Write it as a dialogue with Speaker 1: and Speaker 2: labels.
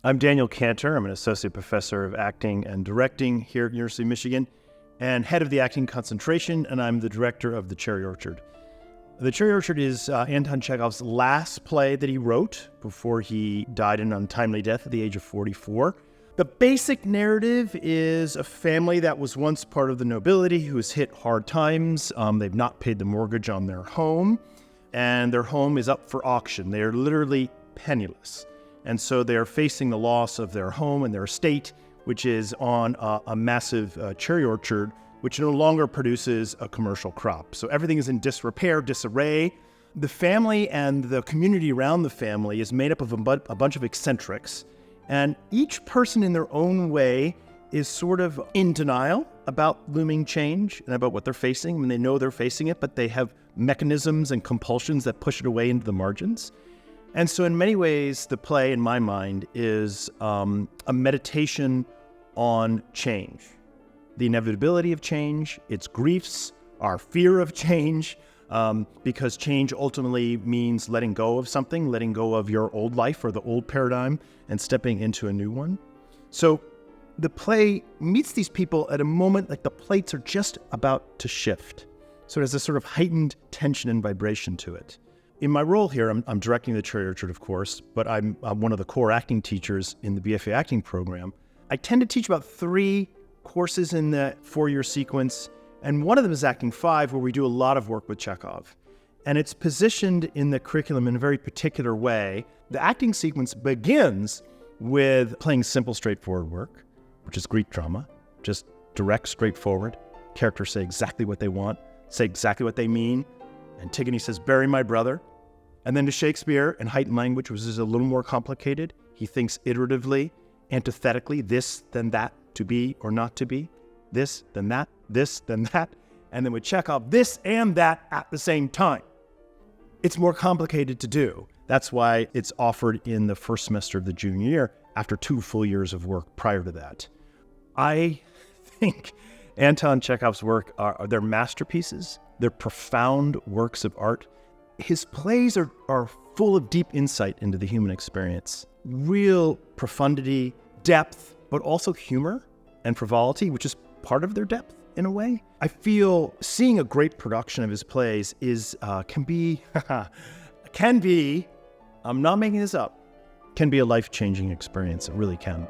Speaker 1: I'm Daniel Cantor. I'm an associate professor of acting and directing here at the University of Michigan and head of the acting concentration, and I'm the director of The Cherry Orchard. The Cherry Orchard is Anton Chekhov's last play that he wrote before he died an untimely death at the age of 44. The basic narrative is a family that was once part of the nobility who has hit hard times. They've not paid the mortgage on their home, and their home is up for auction. They are literally penniless. And so they're facing the loss of their home and their estate, which is on a massive cherry orchard, which no longer produces a commercial crop. So everything is in disrepair, disarray. The family and the community around the family is made up of a bunch of eccentrics. And each person in their own way is sort of in denial about looming change and about what they're facing. I mean, they know they're facing it, but they have mechanisms and compulsions that push it away into the margins. And so in many ways, the play, in my mind, is a meditation on change. The inevitability of change, its griefs, our fear of change, because change ultimately means letting go of something, letting go of your old life or the old paradigm and stepping into a new one. So the play meets these people at a moment like the plates are just about to shift. So it has a sort of heightened tension and vibration to it. In my role here, I'm directing the Cherry Orchard, of course, but I'm one of the core acting teachers in the BFA acting program. I tend to teach about 3 courses in the 4-year sequence, and one of them is Acting 5, where we do a lot of work with Chekhov. And it's positioned in the curriculum in a very particular way. The acting sequence begins with playing simple, straightforward work, which is Greek drama, just direct, straightforward. Characters say exactly what they want, say exactly what they mean. Antigone says, "Bury my brother." And then to Shakespeare and heightened language, which is a little more complicated. He thinks iteratively, antithetically, this, then that, to be or not to be, this, then that, this, then that. And then with Chekhov, this and that at the same time. It's more complicated to do. That's why it's offered in the first semester of the junior year after 2 full years of work prior to that. I think Anton Chekhov's work they're masterpieces. They're profound works of art. His plays are full of deep insight into the human experience, real profundity, depth, but also humor and frivolity, which is part of their depth in a way. I feel seeing a great production of his plays can be, I'm not making this up, can be a life-changing experience. It really can.